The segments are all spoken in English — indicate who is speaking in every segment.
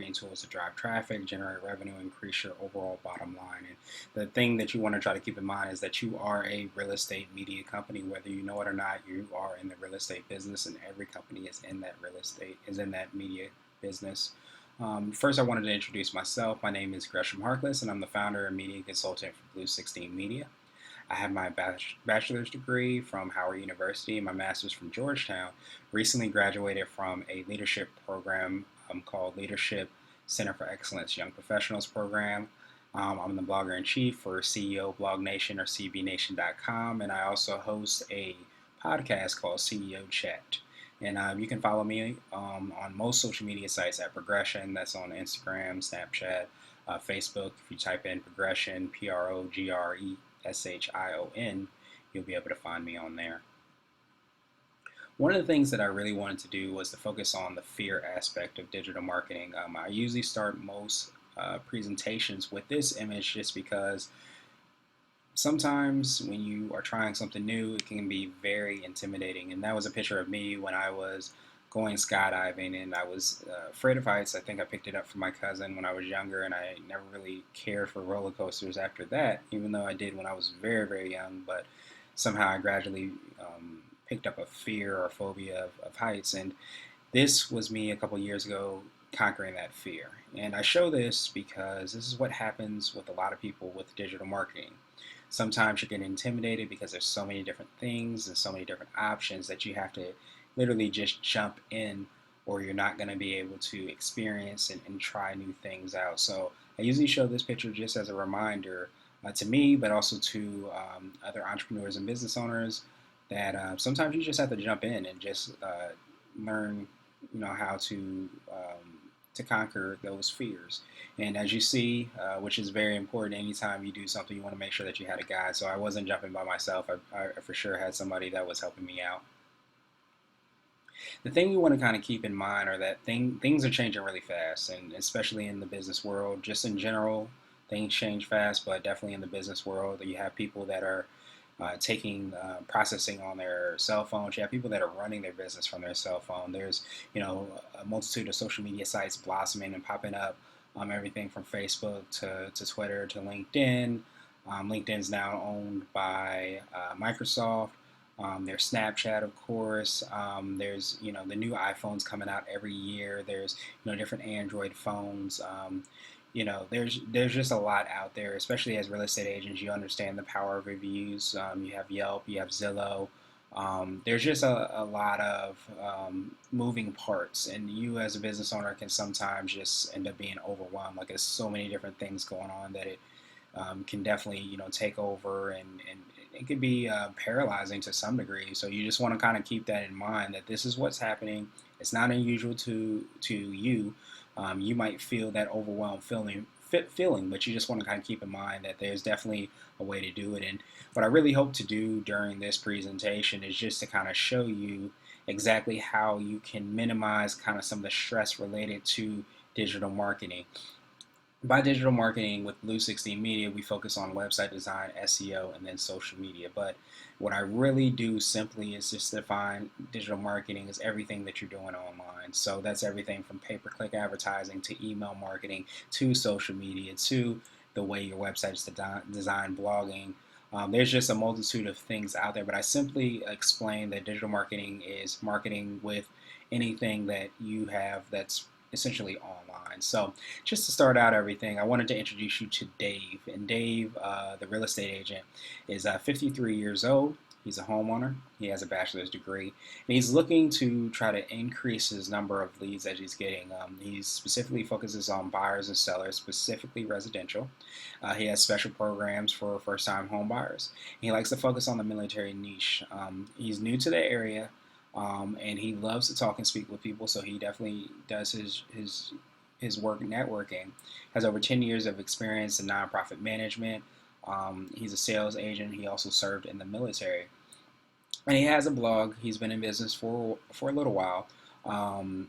Speaker 1: marketing tools to drive traffic, generate revenue, increase your overall bottom line. And the thing that you want to try to keep in mind is that you are a real estate media company. Whether you know it or not, you are in the real estate business, and every company is in that media business. First, I wanted to introduce myself. My name is Gresham Harkless, and I'm the founder and media consultant for Blue 16 Media. I have my bachelor's degree from Howard University and my master's from Georgetown. Recently graduated from a leadership program called Leadership Center for Excellence Young Professionals program. I'm the blogger in chief for CEO Blog Nation or cbnation.com, and I also host a podcast called CEO Chat. And you can follow me on most social media sites at Progression. That's on Instagram, Snapchat, Facebook. If you type in Progression, PROGRESHION, you'll be able to find me on there. One of the things that I really wanted to do was to focus on the fear aspect of digital marketing. I usually start most presentations with this image just because sometimes when you are trying something new, it can be very intimidating. And that was a picture of me when I was going skydiving, and I was afraid of heights. I think I picked it up from my cousin when I was younger, and I never really cared for roller coasters after that, even though I did when I was very, very young. But somehow I gradually picked up a fear or phobia of heights. And this was me a couple years ago conquering that fear. And I show this because this is what happens with a lot of people with digital marketing. Sometimes you get intimidated because there's so many different things and so many different options that you have to literally just jump in, or you're not going to be able to experience and try new things out. So I usually show this picture just as a reminder to me, but also to other entrepreneurs and business owners that sometimes you just have to jump in and just learn, how to conquer those fears. And as you see, which is very important, anytime you do something, you want to make sure that you had a guide. So I wasn't jumping by myself. I for sure had somebody that was helping me out. The thing you want to kind of keep in mind are that things are changing really fast, and especially in the business world. Just in general, things change fast, but definitely in the business world, you have people that are taking processing on their cell phones. You have people that are running their business from their cell phone. There's a multitude of social media sites blossoming and popping up. Everything from Facebook to Twitter to LinkedIn. LinkedIn's now owned by Microsoft. There's Snapchat, of course. There's the new iPhones coming out every year. There's different Android phones. There's just a lot out there, especially as real estate agents. You understand the power of reviews. You have Yelp, you have Zillow. There's just a lot of moving parts, and you as a business owner can sometimes just end up being overwhelmed. Like there's so many different things going on that it can definitely take over, and it can be paralyzing to some degree. So you just want to kind of keep that in mind, that this is what's happening. It's not unusual to you. You might feel that overwhelmed feeling, but you just want to kind of keep in mind that there's definitely a way to do it. And what I really hope to do during this presentation is just to kind of show you exactly how you can minimize kind of some of the stress related to digital marketing. By digital marketing with Blue 16 Media, we focus on website design, SEO, and then social media. But what I really do simply is just define digital marketing as everything that you're doing online. So that's everything from pay-per-click advertising to email marketing to social media to the way your website is designed, blogging. There's just a multitude of things out there, but I simply explain that digital marketing is marketing with anything that you have that's essentially online. So just to start out everything, I wanted to introduce you to Dave. And Dave, the real estate agent, is 53 years old. He's a homeowner. He has a bachelor's degree. And he's looking to try to increase his number of leads that he's getting. He specifically focuses on buyers and sellers, specifically residential. He has special programs for first-time home buyers. He likes to focus on the military niche. He's new to the area. And he loves to talk and speak with people, so he definitely does his work networking. Has over 10 years of experience in nonprofit management. He's a sales agent. He also served in the military, and he has a blog. He's been in business for a little while, and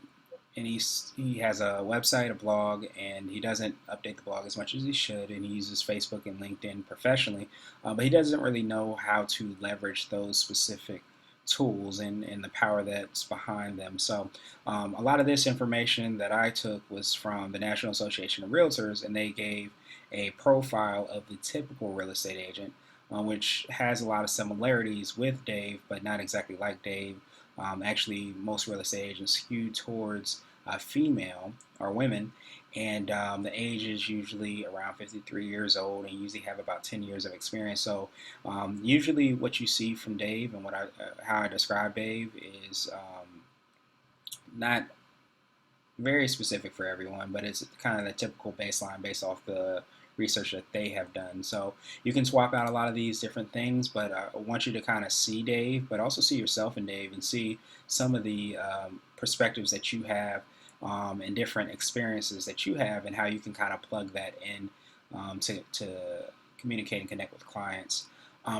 Speaker 1: he has a website, a blog, and he doesn't update the blog as much as he should. And he uses Facebook and LinkedIn professionally, but he doesn't really know how to leverage those specific tools and the power that's behind them. So a lot of this information that I took was from the National Association of Realtors, and they gave a profile of the typical real estate agent, which has a lot of similarities with Dave, but not exactly like Dave. Actually, most real estate agents skew towards female or women, and the age is usually around 53 years old, and usually have about 10 years of experience. So usually, what you see from Dave and how I describe Dave is not very specific for everyone, but it's kind of the typical baseline based off the research that they have done. So you can swap out a lot of these different things, but I want you to kind of see Dave, but also see yourself in Dave and see some of the perspectives that you have and different experiences that you have and how you can kind of plug that in to communicate and connect with clients.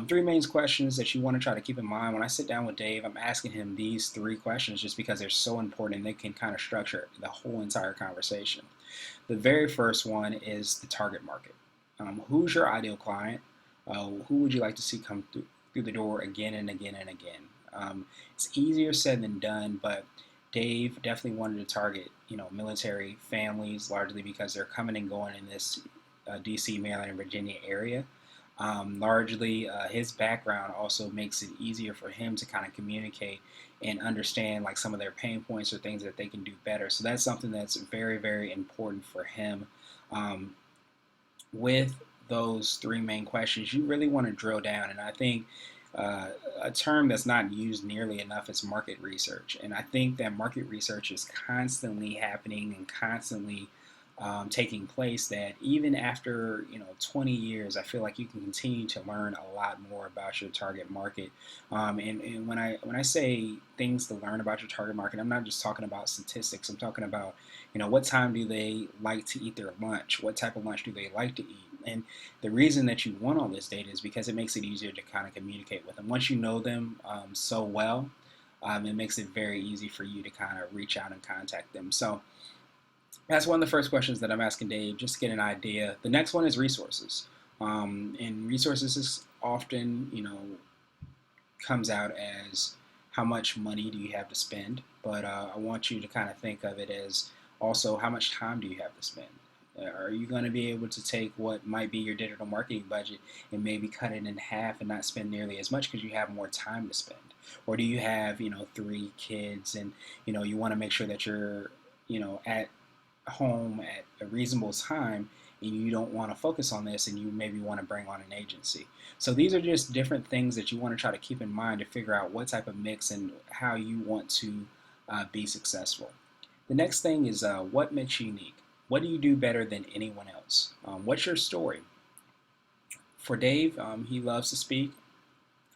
Speaker 1: Three main questions that you want to try to keep in mind. When I sit down with Dave, I'm asking him these three questions just because they're so important and they can kind of structure the whole entire conversation. The very first one is the target market. Who's your ideal client? Who would you like to see come through the door again and again and again? It's easier said than done, but Dave definitely wanted to target, military families largely because they're coming and going in this D.C., Maryland, and Virginia area. Largely, his background also makes it easier for him to kind of communicate and understand like some of their pain points or things that they can do better. So that's something that's very, very important for him. With those three main questions, you really want to drill down, and I think a term that's not used nearly enough is market research. And I think that market research is constantly happening and constantly taking place, that even after 20 years, I feel like you can continue to learn a lot more about your target market. And when I say things to learn about your target market, I'm not just talking about statistics. I'm talking about what time do they like to eat their lunch? What type of lunch do they like to eat? And the reason that you want all this data is because it makes it easier to kind of communicate with them. Once you know them so well, it makes it very easy for you to kind of reach out and contact them. So that's one of the first questions that I'm asking Dave, just to get an idea. The next one is resources. And resources is often, comes out as how much money do you have to spend, but I want you to kind of think of it as also how much time do you have to spend. Are you going to be able to take what might be your digital marketing budget and maybe cut it in half and not spend nearly as much because you have more time to spend? Or do you have, three kids and, you want to make sure that you're, at home at a reasonable time and you don't want to focus on this and you maybe want to bring on an agency. So these are just different things that you want to try to keep in mind to figure out what type of mix and how you want to be successful. The next thing is what makes you unique. What do you do better than anyone else? What's your story? For Dave, he loves to speak,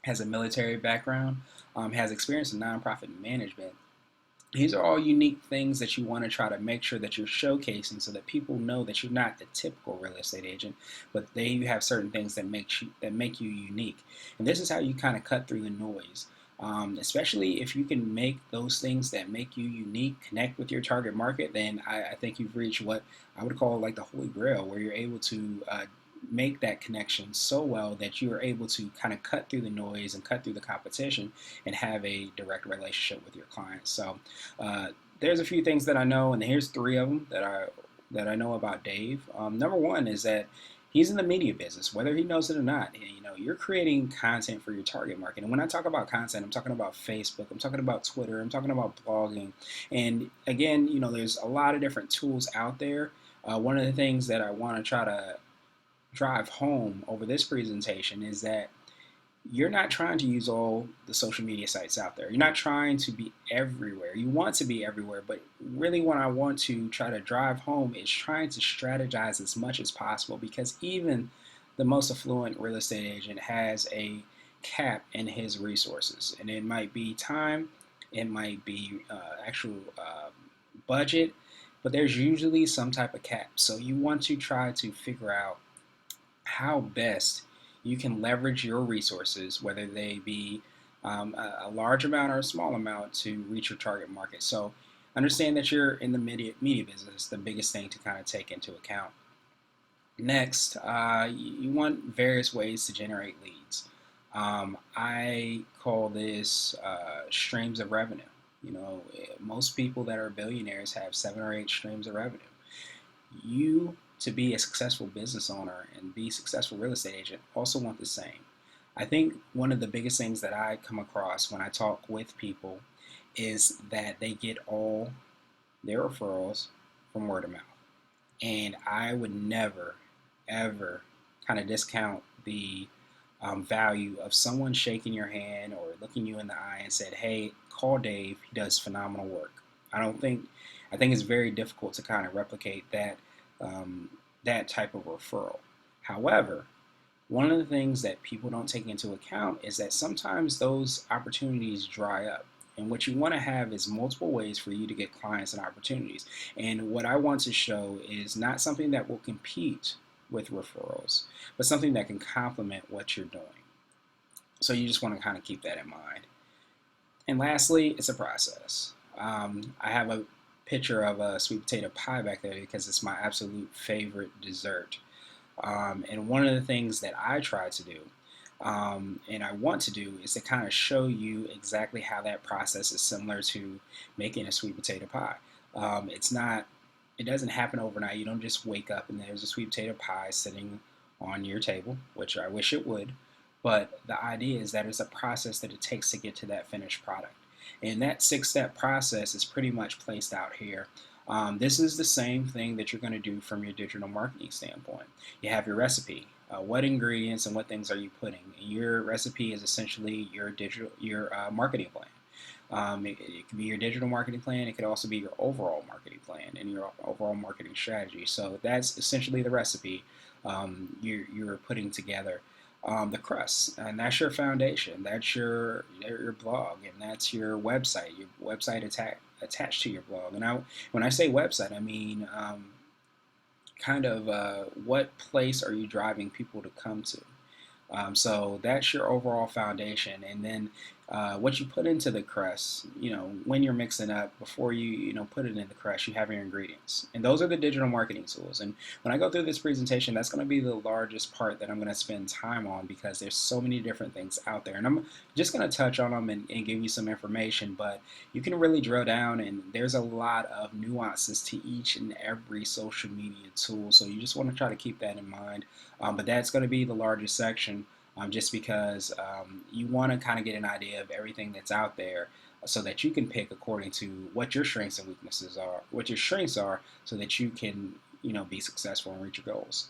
Speaker 1: has a military background, has experience in nonprofit management. These are all unique things that you want to try to make sure that you're showcasing so that people know that you're not the typical real estate agent, but you have certain things that make you unique. And this is how you kind of cut through the noise. Especially if you can make those things that make you unique connect with your target market, then I think you've reached what I would call like the holy grail, where you're able to make that connection so well that you are able to kind of cut through the noise and cut through the competition and have a direct relationship with your clients. So there's a few things that I know, and here's three of them that I know about Dave. Number one is that he's in the media business, whether he knows it or not. You're creating content for your target market. And when I talk about content, I'm talking about Facebook, I'm talking about Twitter, I'm talking about blogging. And again, there's a lot of different tools out there. One of the things that I want to try to drive home over this presentation is that you're not trying to use all the social media sites out there. You're not trying to be everywhere. You want to be everywhere, but really what I want to try to drive home is trying to strategize as much as possible, because even the most affluent real estate agent has a cap in his resources. And it might be time, it might be actual budget, but there's usually some type of cap. So you want to try to figure out how best you can leverage your resources, whether they be a large amount or a small amount, to reach your target market. So understand that you're in the media business, the biggest thing to kind of take into account. Next, you want various ways to generate leads. I call this streams of revenue. Most people that are billionaires have 7 or 8 streams of revenue. You, to be a successful business owner and be a successful real estate agent, also want the same. I think one of the biggest things that I come across when I talk with people is that they get all their referrals from word of mouth. And I would never, ever kind of discount the value of someone shaking your hand or looking you in the eye and said, "Hey, call Dave. He does phenomenal work." I don't think I think it's very difficult to kind of replicate um, that type of referral. However, one of the things that people don't take into account is that sometimes those opportunities dry up. And what you want to have is multiple ways for you to get clients and opportunities. And what I want to show is not something that will compete with referrals, but something that can complement what you're doing. So you just want to kind of keep that in mind. And lastly, it's a process. I have a picture of a sweet potato pie back there because it's my absolute favorite dessert. And one of the things that I try to do and I want to do is to kind of show you exactly how that process is similar to making a sweet potato pie. It's not, it doesn't happen overnight. You don't just wake up and there's a sweet potato pie sitting on your table, which I wish it would. But the idea is that it's a process that it takes to get to that finished product. And that 6-step process is pretty much placed out here. This is the same thing that you're going to do from your digital marketing standpoint. You have your recipe. What ingredients and what things are you putting? Your recipe is essentially your marketing plan. It could be your digital marketing plan. It could also be your overall marketing plan and your overall marketing strategy. So that's essentially the recipe you're putting together. The crust, and that's your foundation. That's your blog, and that's your website. Your website attached to your blog. And when I say website, I mean kind of what place are you driving people to come to? So that's your overall foundation, and then what you put into the crust. When you're mixing up, before you put it in the crust, you have your ingredients, and those are the digital marketing tools. And when I go through this presentation, that's going to be the largest part that I'm going to spend time on because there's so many different things out there, and I'm just going to touch on them and give you some information. But you can really drill down, and there's a lot of nuances to each and every social media tool. So you just want to try to keep that in mind. But that's going to be the largest section, just because you want to kind of get an idea of everything that's out there so that you can pick according to what your strengths and weaknesses are, what your strengths are, so that you can, be successful and reach your goals.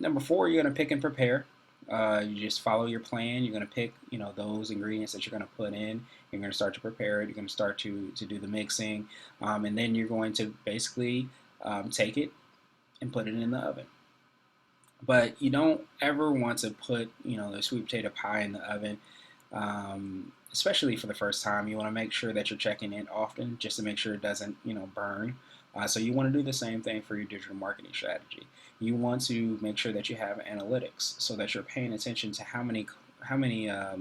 Speaker 1: Number 4, you're going to pick and prepare. You just follow your plan. You're going to pick, those ingredients that you're going to put in. You're going to start to prepare it. You're going to start to do the mixing. And then you're going to basically take it and put it in the oven. But you don't ever want to put, the sweet potato pie in the oven, especially for the first time. You want to make sure that you're checking it often just to make sure it doesn't, burn. So you want to do the same thing for your digital marketing strategy. You want to make sure that you have analytics so that you're paying attention to how many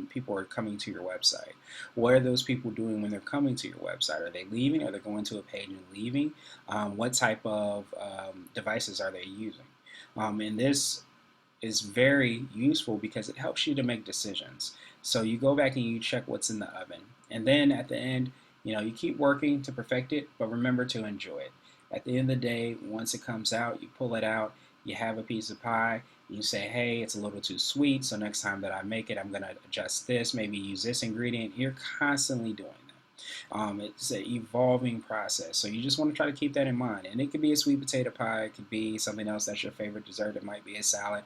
Speaker 1: people are coming to your website. What are those people doing when they're coming to your website? Are they leaving? Are they going to a page and leaving? What type of devices are they using? And this is very useful because it helps you to make decisions. So you go back and you check what's in the oven. And then at the end, you keep working to perfect it, but remember to enjoy it. At the end of the day, once it comes out, you pull it out, you have a piece of pie, you say, hey, it's a little too sweet, so next time that I make it, I'm going to adjust this, maybe use this ingredient. You're constantly doing that. It's an evolving process, so you just want to try to keep that in mind. And it could be a sweet potato pie, it could be something else that's your favorite dessert, it might be a salad,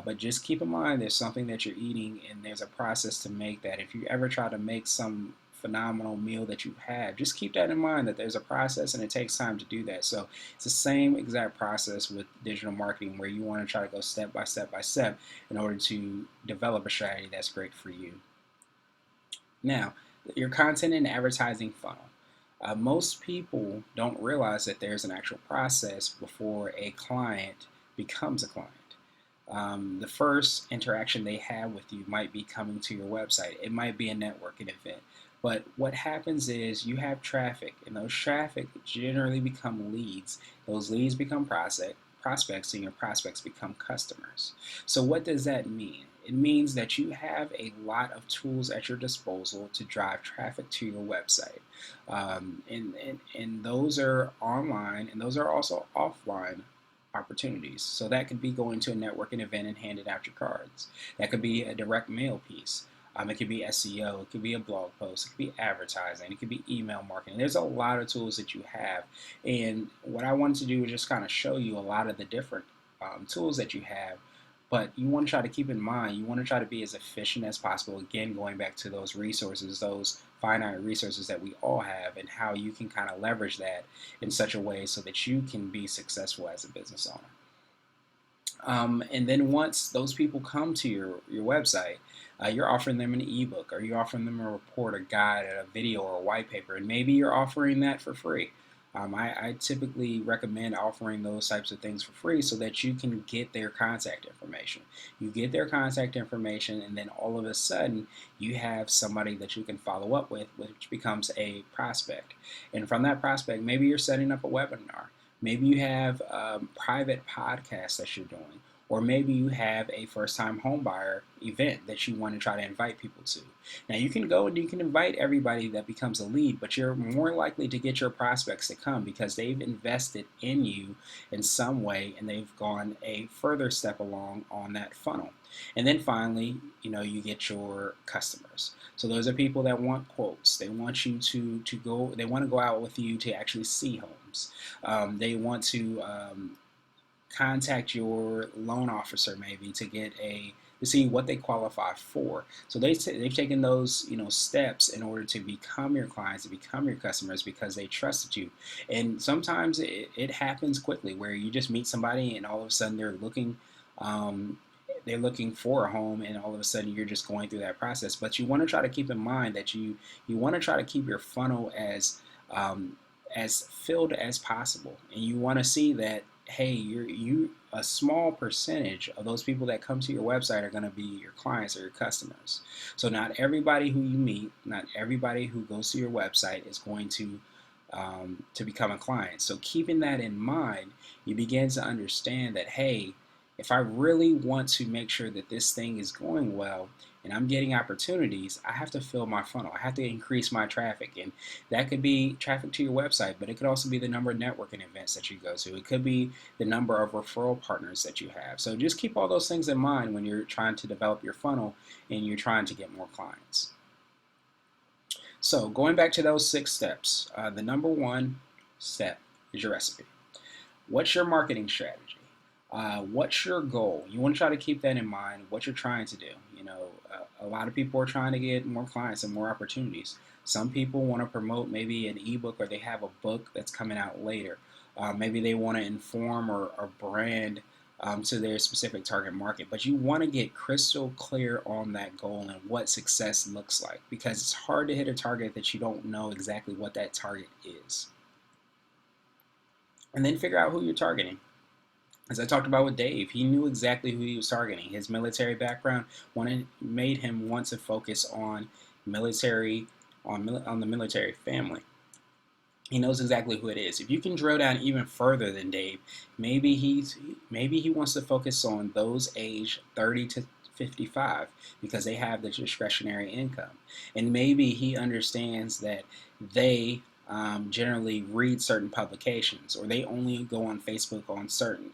Speaker 1: but just keep in mind there's something that you're eating and there's a process to make that. If you ever try to make some phenomenal meal that you have, just keep that in mind, that there's a process and it takes time to do that. So it's the same exact process with digital marketing, where you want to try to go step by step by step in order to develop a strategy that's great for you. Now, your content and advertising funnel. Most people don't realize that there's an actual process before a client becomes a client. The first interaction they have with you might be coming to your website. It might be a networking event. But what happens is you have traffic, and those traffic generally become leads. Those leads become prospects, and your prospects become customers. So what does that mean? It means that you have a lot of tools at your disposal to drive traffic to your website. And those are online and those are also offline opportunities. So that could be going to a networking event and handing out your cards. That could be a direct mail piece. It could be SEO, it could be a blog post, it could be advertising, it could be email marketing. There's a lot of tools that you have. And what I wanted to do is just kind of show you a lot of the different tools that you have. But you want to try to keep in mind, you want to try to be as efficient as possible. Again, going back to those resources, those finite resources that we all have, and how you can kind of leverage that in such a way so that you can be successful as a business owner. And then once those people come to your website, you're offering them an ebook, or you're offering them a report, a guide, a video, or a white paper, and maybe you're offering that for free. I typically recommend offering those types of things for free so that you can get their contact information. You get their contact information, and then all of a sudden you have somebody that you can follow up with, which becomes a prospect. And from that prospect, maybe you're setting up a webinar. Maybe you have private podcasts that you're doing, or maybe you have a first-time homebuyer event that you want to try to invite people to. Now you can go and you can invite everybody that becomes a lead, but you're more likely to get your prospects to come because they've invested in you in some way and they've gone a further step along on that funnel. And then finally, you get your customers. So those are people that want quotes. They want you to go. They want to go out with you to actually see homes. They want to contact your loan officer maybe to see what they qualify for. So they've taken those steps in order to become your clients, to become your customers, because they trusted you. And sometimes it happens quickly where you just meet somebody and all of a sudden they're looking for a home, and all of a sudden you're just going through that process. But you want to try to keep in mind that you want to try to keep your funnel as filled as possible, and you want to see that, hey, a small percentage of those people that come to your website are going to be your clients or your customers. So not everybody who you meet, not everybody who goes to your website is going to become a client. So keeping that in mind, you begin to understand that, hey, if I really want to make sure that this thing is going well and I'm getting opportunities, I have to fill my funnel. I have to increase my traffic. And that could be traffic to your website, but it could also be the number of networking events that you go to. It could be the number of referral partners that you have. So just keep all those things in mind when you're trying to develop your funnel and you're trying to get more clients. So going back to those 6 steps, the number 1 step is your recipe. What's your marketing strategy? What's your goal? You want to try to keep that in mind, what you're trying to do. A lot of people are trying to get more clients and more opportunities. Some people want to promote maybe an ebook, or they have a book that's coming out later. Maybe they want to inform or brand to their specific target market. But you want to get crystal clear on that goal and what success looks like, because it's hard to hit a target that you don't know exactly what that target is. And then figure out who you're targeting. As I talked about with Dave, he knew exactly who he was targeting. His military background made him want to focus on on the military family. He knows exactly who it is. If you can drill down even further than Dave, maybe he wants to focus on those aged 30 to 55 because they have the discretionary income, and maybe he understands that they generally read certain publications, or they only go on Facebook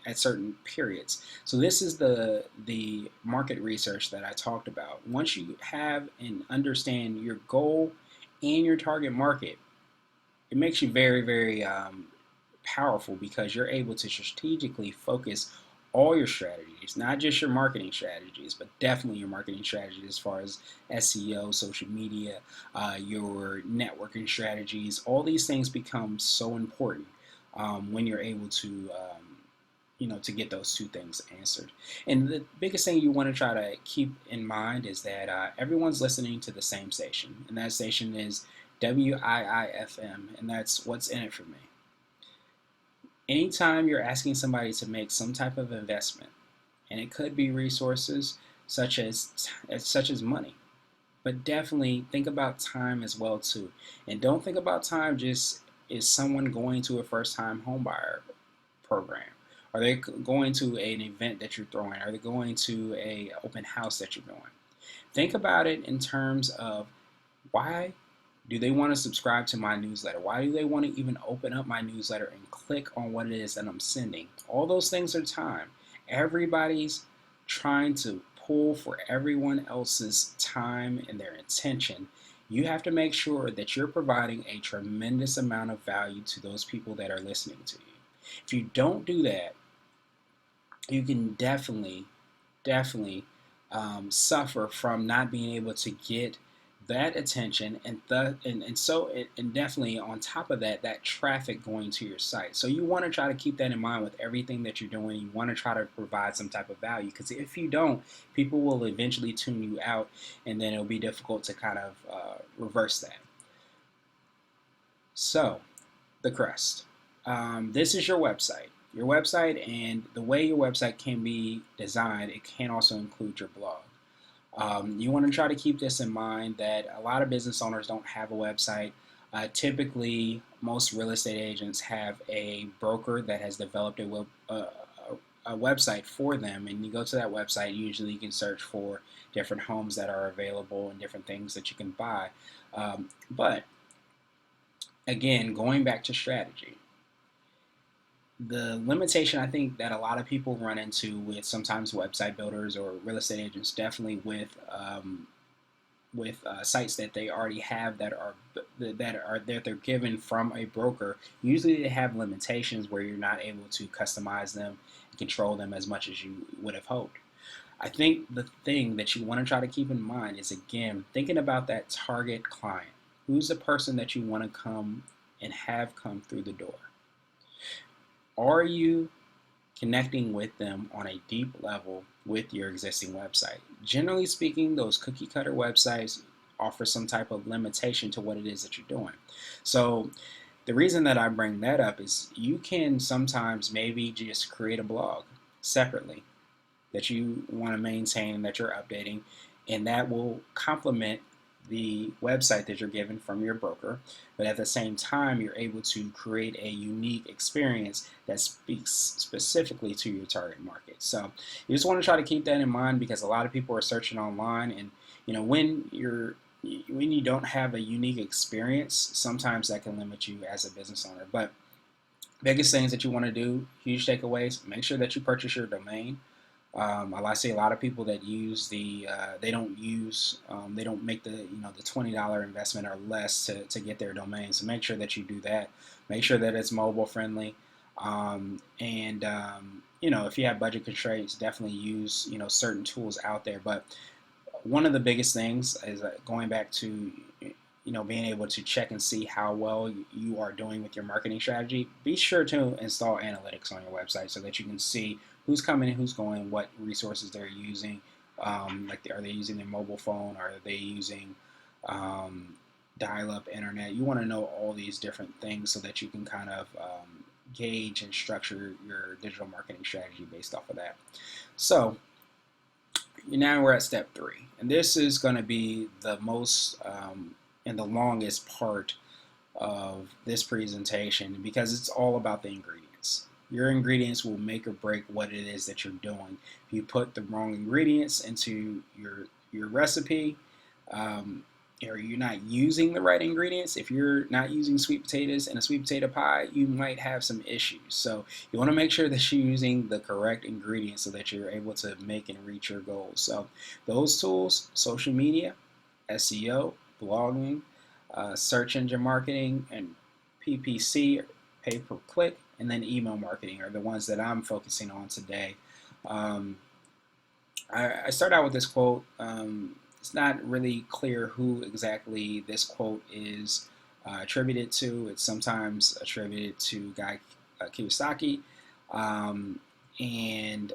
Speaker 1: at certain periods. So this is the market research that I talked about. Once you have and understand your goal and your target market, it makes you very, very powerful, because you're able to strategically focus all your strategies, not just your marketing strategies, but definitely your marketing strategies as far as SEO, social media, your networking strategies. All these things become so important when you're able to to get those 2 things answered. And the biggest thing you want to try to keep in mind is that everyone's listening to the same station, and that station is WIIFM, and that's What's in It for Me. Anytime you're asking somebody to make some type of investment, and it could be resources such as money, but definitely think about time as well too. And don't think about time just as someone going to a first-time homebuyer program, Are they going to an event that you're throwing? Are they going to a open house that you're doing? Think about it in terms of, why do they want to subscribe to my newsletter? Why do they want to even open up my newsletter and click on what it is that I'm sending? All those things are time. Everybody's trying to pull for everyone else's time and their attention. You have to make sure that you're providing a tremendous amount of value to those people that are listening to you. If you don't do that, you can definitely suffer from not being able to get that attention, and definitely on top of that, that traffic going to your site. So you want to try to keep that in mind with everything that you're doing. You want to try to provide some type of value, because if you don't, people will eventually tune you out, and then it'll be difficult to kind of reverse that. So the crest. This is your website. Your website, and the way your website can be designed, it can also include your blog. You want to try to keep this in mind, that a lot of business owners don't have a website. Typically, most real estate agents have a broker that has developed a website for them, and you go to that website. Usually you can search for different homes that are available and different things that you can buy. But again, going back to strategy, the limitation I think that a lot of people run into with sometimes website builders or real estate agents, definitely with sites that they already have that they're given from a broker. Usually they have limitations where you're not able to customize them and control them as much as you would have hoped. I think the thing that you want to try to keep in mind is, again, thinking about that target client. Who's the person that you want to come and have come through the door? Are you connecting with them on a deep level with your existing website? Generally speaking, those cookie cutter websites offer some type of limitation to what it is that you're doing. So the reason that I bring that up is, you can sometimes maybe just create a blog separately that you want to maintain, that you're updating, and that will complement the website that you're given from your broker. But at the same time, you're able to create a unique experience that speaks specifically to your target market. So you just want to try to keep that in mind, because a lot of people are searching online, and when you don't have a unique experience, sometimes that can limit you as a business owner. But biggest things that you want to do, huge takeaways: make sure that you purchase your domain. I see a lot of people that use they don't make the $20 investment or less to get their domain. So make sure that you do that. Make sure that it's mobile friendly, and if you have budget constraints, definitely use certain tools out there. But one of the biggest things is going back to being able to check and see how well you are doing with your marketing strategy. Be sure to install analytics on your website so that you can see who's coming and who's going, what resources they're using. Are they using their mobile phone? Are they using dial-up internet? You want to know all these different things so that you can kind of gauge and structure your digital marketing strategy based off of that. So now we're at step 3, and this is going to be the most and the longest part of this presentation, because it's all about the ingredients. Your ingredients will make or break what it is that you're doing. If you put the wrong ingredients into your recipe, or you're not using the right ingredients, if you're not using sweet potatoes in a sweet potato pie, you might have some issues. So you want to make sure that you're using the correct ingredients so that you're able to make and reach your goals. So those tools: social media, SEO, blogging, search engine marketing, and PPC, pay per click, and then email marketing are the ones that I'm focusing on today. I start out with this quote. It's not really clear who exactly this quote is attributed to. It's sometimes attributed to Guy Kiyosaki, and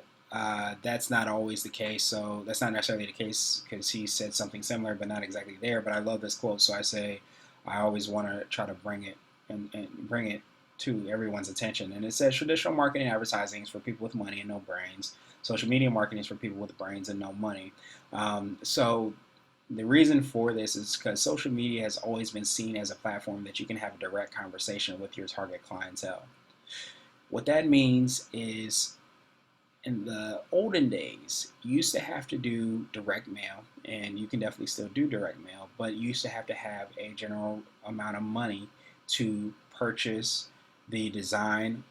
Speaker 1: that's not always the case. So that's not necessarily the case, because he said something similar but not exactly there. But I love this quote, so I always want to try to bring it and bring it to everyone's attention. And it says, traditional marketing and advertising is for people with money and no brains. Social media marketing is for people with brains and no money. So the reason for this is because social media has always been seen as a platform that you can have a direct conversation with your target clientele. What that means is, in the olden days, you used to have to do direct mail, and you can definitely still do direct mail, but you used to have a general amount of money to purchase the design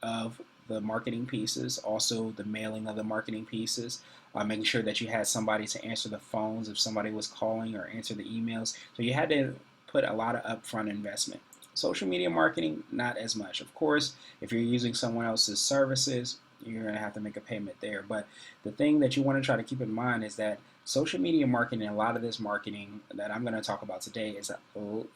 Speaker 1: of the marketing pieces, also the mailing of the marketing pieces, making sure that you had somebody to answer the phones if somebody was calling or answer the emails. So you had to put a lot of upfront investment. Social media marketing, not as much. Of course, if you're using someone else's services, you're going to have to make a payment there. But the thing that you want to try to keep in mind is that social media marketing, a lot of this marketing that I'm going to talk about today,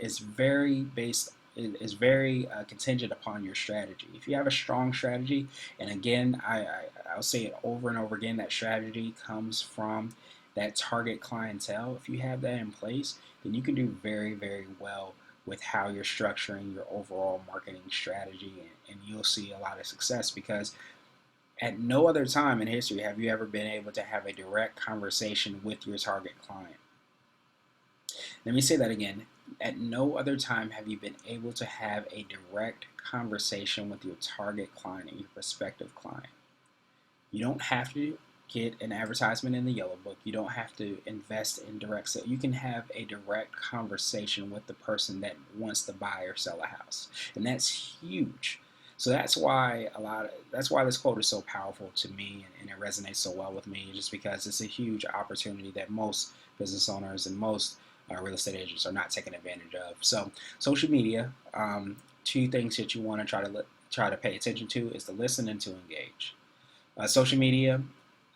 Speaker 1: is very based is very contingent upon your strategy. If you have a strong strategy, and again, I'll say it over and over again, that strategy comes from that target clientele. If you have that in place, then you can do very, very well with how you're structuring your overall marketing strategy, and you'll see a lot of success, because at no other time in history have you ever been able to have a direct conversation with your target client. Let me say that again. At no other time have you been able to have a direct conversation with your target client and your prospective client. You don't have to get an advertisement in the yellow book. You don't have to invest in direct sale. You can have a direct conversation with the person that wants to buy or sell a house. And that's huge. So that's why this quote is so powerful to me, and it resonates so well with me, just because it's a huge opportunity that most business owners and most real estate agents are not taking advantage of. So social media, two things that you want to try to pay attention to is to listen and to engage. Social media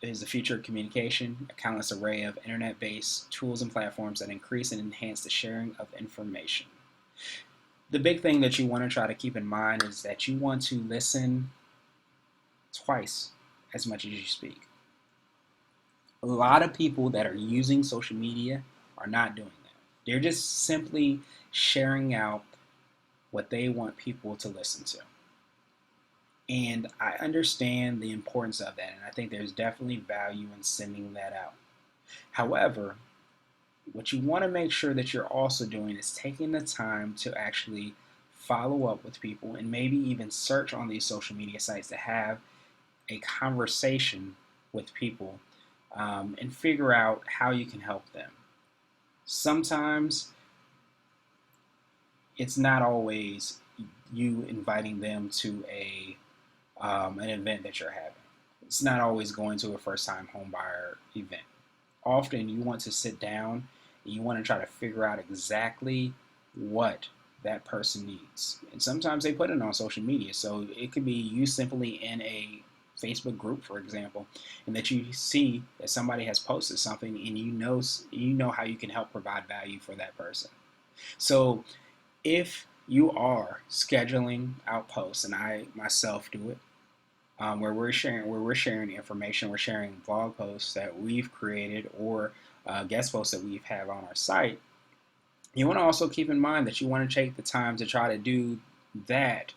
Speaker 1: is the future of communication, a countless array of internet-based tools and platforms that increase and enhance the sharing of information. The big thing that you want to try to keep in mind is that you want to listen twice as much as you speak. A lot of people that are using social media are not doing that. They're just simply sharing out what they want people to listen to. And I understand the importance of that, and I think there's definitely value in sending that out. However, what you want to make sure that you're also doing is taking the time to actually follow up with people, and maybe even search on these social media sites to have a conversation with people, and figure out how you can help them. Sometimes it's not always you inviting them to an event that you're having. It's not always going to a first-time homebuyer event. Often you want to sit down and you want to try to figure out exactly what that person needs. And sometimes they put it on social media. So it could be you simply in a Facebook group, for example, and that you see that somebody has posted something, and you know how you can help provide value for that person. So if you are scheduling out posts, and I myself do it, where we're sharing information, we're sharing blog posts that we've created, or guest posts that we've have on our site. You want to also keep in mind that you want to take the time to try to do that.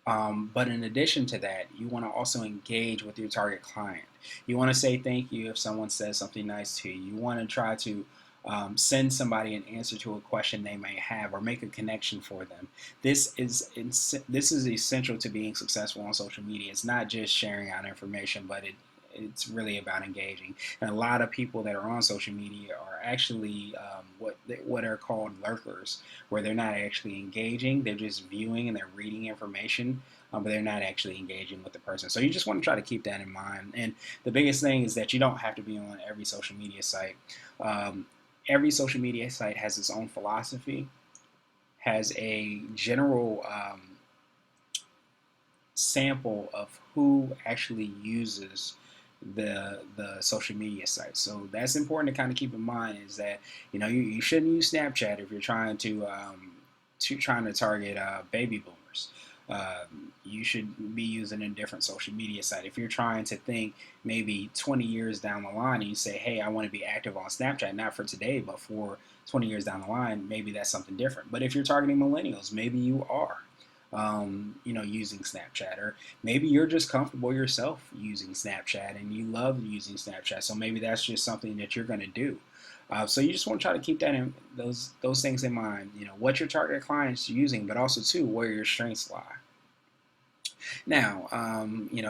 Speaker 1: But in addition to that, you want to also engage with your target client. You want to say thank you if someone says something nice to you. You want to try to send somebody an answer to a question they may have, or make a connection for them. This is essential to being successful on social media. It's not just sharing out information, but it's really about engaging. And a lot of people that are on social media are actually what are called lurkers, where they're not actually engaging. They're just viewing and they're reading information, but they're not actually engaging with the person. So you just want to try to keep that in mind. And the biggest thing is that you don't have to be on every social media site. Every social media site has its own philosophy, has a general sample of who actually uses the social media site. So that's important to kind of keep in mind, is that you shouldn't use Snapchat if you're trying to target baby boomers. You should be using a different social media site. If you're trying to think maybe 20 years down the line, and you say, hey, I want to be active on Snapchat, not for today, but for 20 years down the line, maybe that's something different. But if you're targeting millennials, maybe you are using Snapchat, or maybe you're just comfortable yourself using Snapchat and you love using Snapchat. So maybe that's just something that you're going to do. So you just want to try to keep that in those things in mind. What your target client's using, but also too where your strengths lie. Now,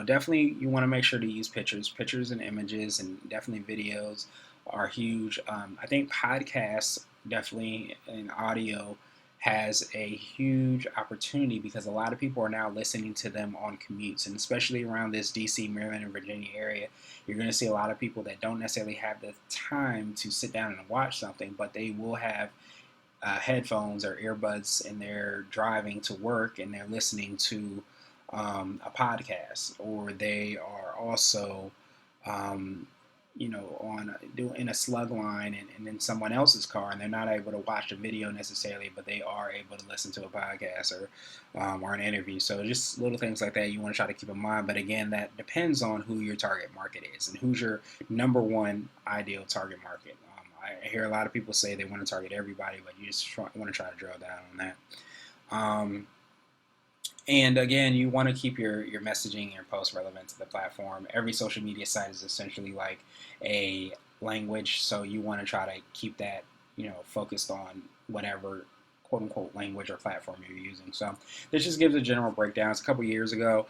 Speaker 1: definitely you want to make sure to use pictures and images, and definitely videos are huge. I think podcasts definitely in audio has a huge opportunity because a lot of people are now listening to them on commutes, and especially around this DC, Maryland, and Virginia area, you're going to see a lot of people that don't necessarily have the time to sit down and watch something, but they will have headphones or earbuds and they're driving to work and they're listening to a podcast, or they are also, um, on in a slug line and in someone else's car, and they're not able to watch the video necessarily, but they are able to listen to a podcast or an interview. So just little things like that you want to try to keep in mind. But again, that depends on who your target market is and who's your number one ideal target market. I hear a lot of people say they want to target everybody, but you just want to try to drill down on that. Um, and again, you want to keep your messaging and your posts relevant to the platform. Every social media site is essentially like a language, so you want to try to keep that, focused on whatever quote unquote language or platform you're using. So this just gives a general breakdown. It's a couple years ago,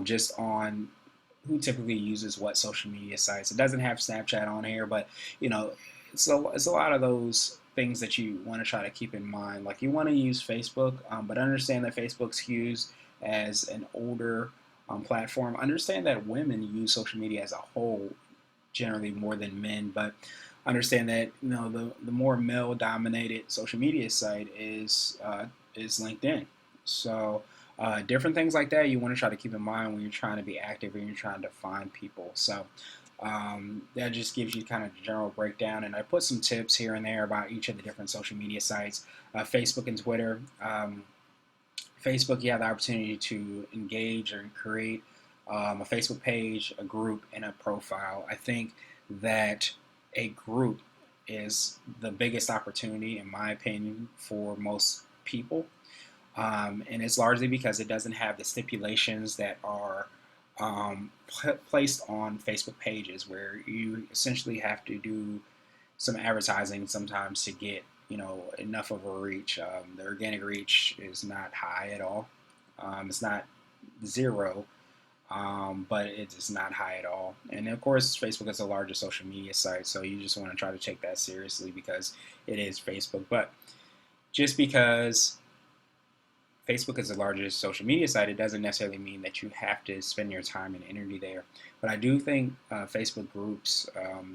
Speaker 1: just on who typically uses what social media sites. It doesn't have Snapchat on here, but you know, it's a lot of those things that you want to try to keep in mind. Like you want to use Facebook, but understand that Facebook's used as an older platform. Understand that women use social media as a whole generally more than men, but understand that the more male dominated social media site is LinkedIn. So different things like that you want to try to keep in mind when you're trying to be active and you're trying to find people. So that just gives you kind of a general breakdown, and I put some tips here and there about each of the different social media sites. Facebook and Twitter. Facebook, you have the opportunity to engage and create a Facebook page, a group, and a profile. I think that a group is the biggest opportunity, in my opinion, for most people. And it's largely because it doesn't have the stipulations that are placed on Facebook pages, where you essentially have to do some advertising sometimes to get enough of a reach. The organic reach is not high at all. It's not zero, but it's not high at all. And of course, Facebook is the largest social media site, so you just want to try to take that seriously because it is Facebook. But just because Facebook is the largest social media site, it doesn't necessarily mean that you have to spend your time and energy there. But I do think Facebook groups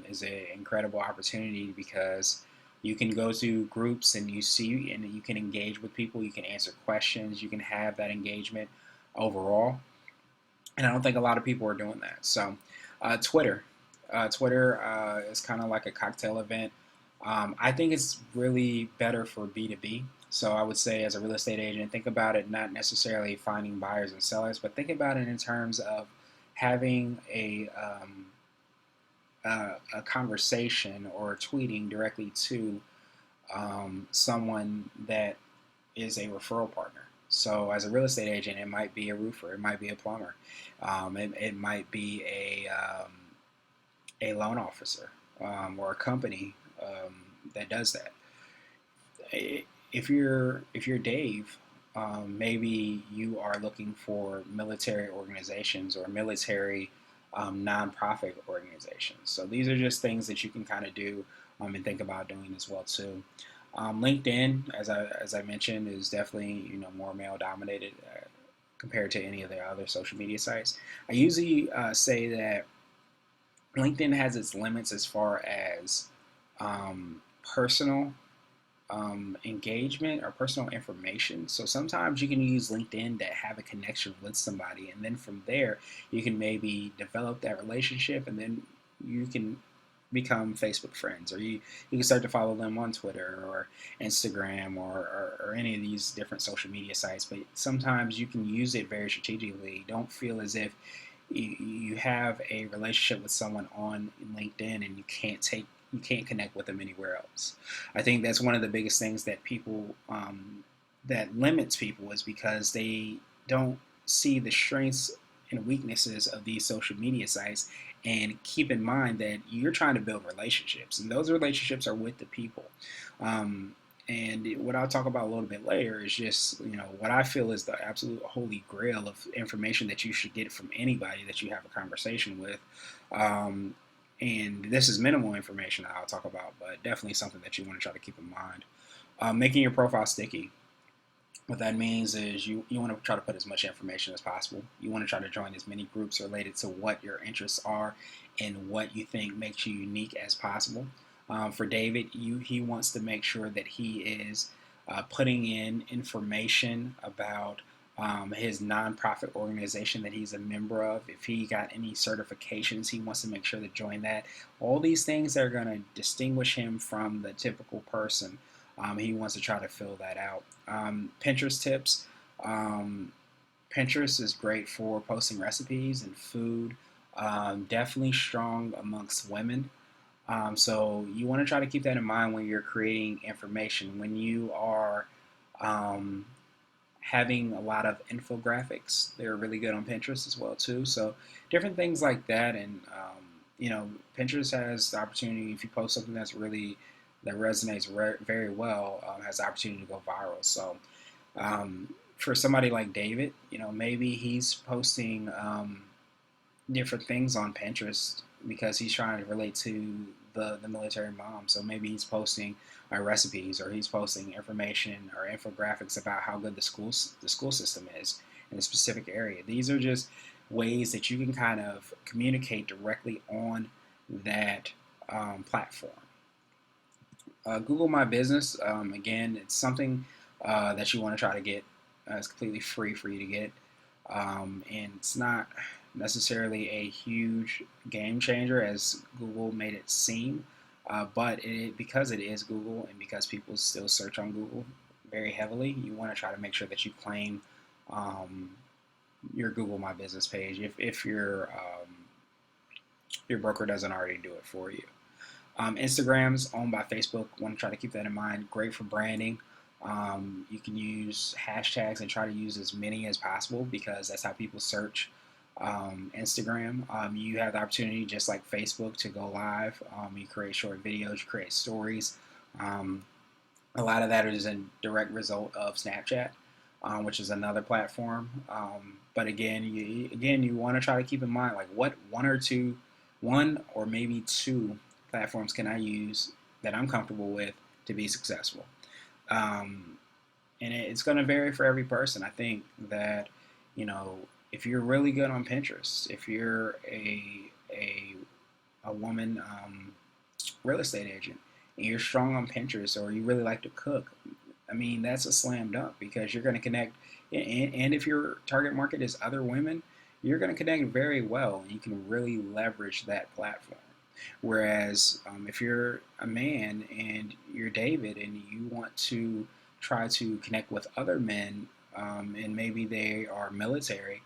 Speaker 1: is an incredible opportunity because you can go to groups and you can engage with people, you can answer questions, you can have that engagement overall. And I don't think a lot of people are doing that. So Twitter. Twitter is kind of like a cocktail event. I think it's really better for B2B. So I would say, as a real estate agent, think about it not necessarily finding buyers and sellers, but think about it in terms of having a conversation or tweeting directly to someone that is a referral partner. So as a real estate agent, it might be a roofer, it might be a plumber, it might be a loan officer or a company that does that. If you're Dave, maybe you are looking for military organizations or military nonprofit organizations. So these are just things that you can kind of do and think about doing as well too. LinkedIn, as I mentioned, is definitely more male dominated compared to any of the other social media sites. I usually say that LinkedIn has its limits as far as personal engagement or personal information. So sometimes you can use LinkedIn to have a connection with somebody, and then from there you can maybe develop that relationship, and then you can become Facebook friends, or you can start to follow them on Twitter or Instagram or any of these different social media sites. But sometimes you can use it very strategically. Don't feel as if you have a relationship with someone on LinkedIn and you can't connect with them anywhere else. I think that's one of the biggest things that people that limits people, is because they don't see the strengths and weaknesses of these social media sites, and keep in mind that you're trying to build relationships, and those relationships are with the people. And what I'll talk about a little bit later is just, what I feel is the absolute holy grail of information that you should get from anybody that you have a conversation with. Um, and this is minimal information that I'll talk about, but definitely something that you want to try to keep in mind. Making your profile sticky. What that means is you want to try to put as much information as possible. You want to try to join as many groups related to what your interests are and what you think makes you unique as possible. For David, he wants to make sure that he is putting in information about his nonprofit organization that he's a member of. If he got any certifications, he wants to make sure to join that. All these things that are going to distinguish him from the typical person. He wants to try to fill that out. Pinterest tips. Um, Pinterest is great for posting recipes and food. Definitely strong amongst women. So you want to try to keep that in mind when you're creating information. When you are um, having a lot of infographics, they're really good on Pinterest as well too. So different things like that, and Pinterest has the opportunity, if you post something that resonates very well, has the opportunity to go viral. So for somebody like David, maybe he's posting different things on Pinterest because he's trying to relate to the military mom. So maybe he's posting recipes, or he's posting information or infographics about how good the school system is in a specific area. These are just ways that you can kind of communicate directly on that platform. Google My Business, again, it's something that you want to try to get. It's completely free for you to get, and it's not necessarily a huge game changer as Google made it seem, but because it is Google and because people still search on Google very heavily, you want to try to make sure that you claim your Google My Business page if your broker doesn't already do it for you. Instagram's owned by Facebook. Want to try to keep that in mind. Great for branding. You can use hashtags and try to use as many as possible because that's how people search Instagram. You have the opportunity, just like Facebook, to go live. You create short videos, you create stories. A lot of that is a direct result of Snapchat, which is another platform. But again, you want to try to keep in mind, like, what one or maybe two platforms can I use that I'm comfortable with to be successful. And it's going to vary for every person. I think that, if you're really good on Pinterest, if you're a woman real estate agent and you're strong on Pinterest, or you really like to cook, I mean, that's a slam dunk because you're going to connect. And if your target market is other women, you're going to connect very well, and you can really leverage that platform. Whereas if you're a man and you're David and you want to try to connect with other men, and maybe they are military,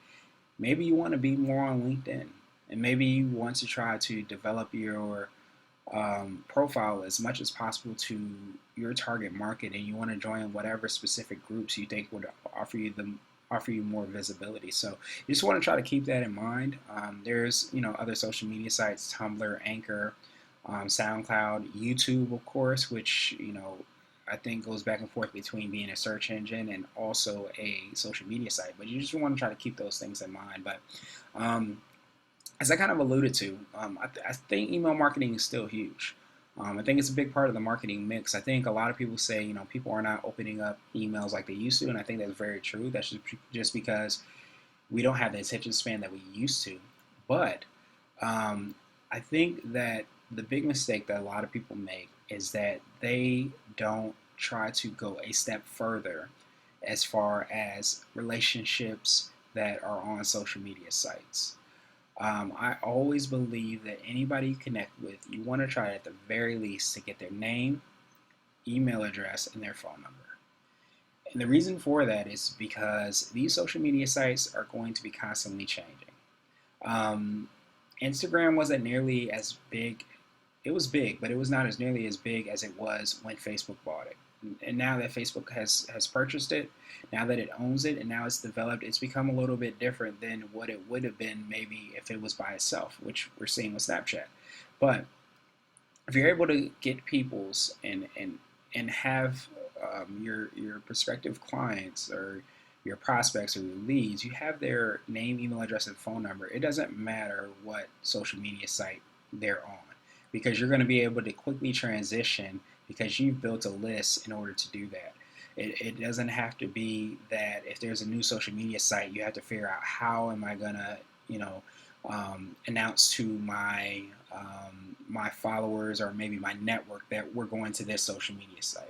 Speaker 1: maybe you want to be more on LinkedIn, and maybe you want to try to develop your profile as much as possible to your target market, and you want to join whatever specific groups you think would offer you more visibility. So you just want to try to keep that in mind. There's other social media sites: Tumblr, Anchor, SoundCloud, YouTube, of course, which I think goes back and forth between being a search engine and also a social media site. But you just want to try to keep those things in mind. But as I kind of alluded to, I think email marketing is still huge. I think it's a big part of the marketing mix. I think a lot of people say, people are not opening up emails like they used to, and I think that's very true. That's just because we don't have the attention span that we used to. But I think that the big mistake that a lot of people make is that they don't try to go a step further as far as relationships that are on social media sites. I always believe that anybody you connect with, you want to try at the very least to get their name, email address, and their phone number. And the reason for that is because these social media sites are going to be constantly changing. Instagram wasn't nearly as big. It was big, but it was not as nearly as big as it was when Facebook bought it. And now that Facebook has purchased it, now that it owns it, and now it's developed, it's become a little bit different than what it would have been maybe if it was by itself, which we're seeing with Snapchat. But if you're able to get people's and have your prospective clients or your prospects or your leads, you have their name, email address, and phone number. It doesn't matter what social media site they're on, because you're going to be able to quickly transition because you've built a list in order to do that. It doesn't have to be that if there's a new social media site, you have to figure out how am I going to, announce to my followers or maybe my network that we're going to this social media site.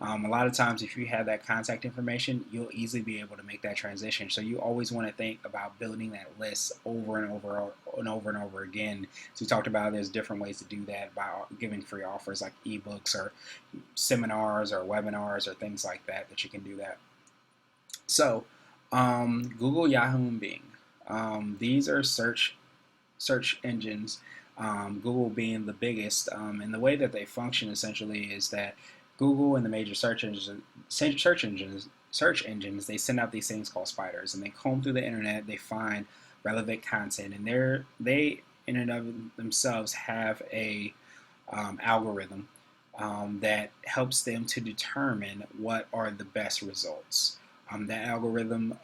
Speaker 1: A lot of times, if you have that contact information, you'll easily be able to make that transition. So you always want to think about building that list over and over and over and over again. So we talked about there's different ways to do that by giving free offers like ebooks or seminars or webinars or things like that you can do that. So Google, Yahoo, and Bing. These are search engines. Google being the biggest, and the way that they function essentially is that Google and the major search engines, they send out these things called spiders, and they comb through the internet. They find relevant content, and they in and of themselves have a algorithm that helps them to determine what are the best results. That algorithm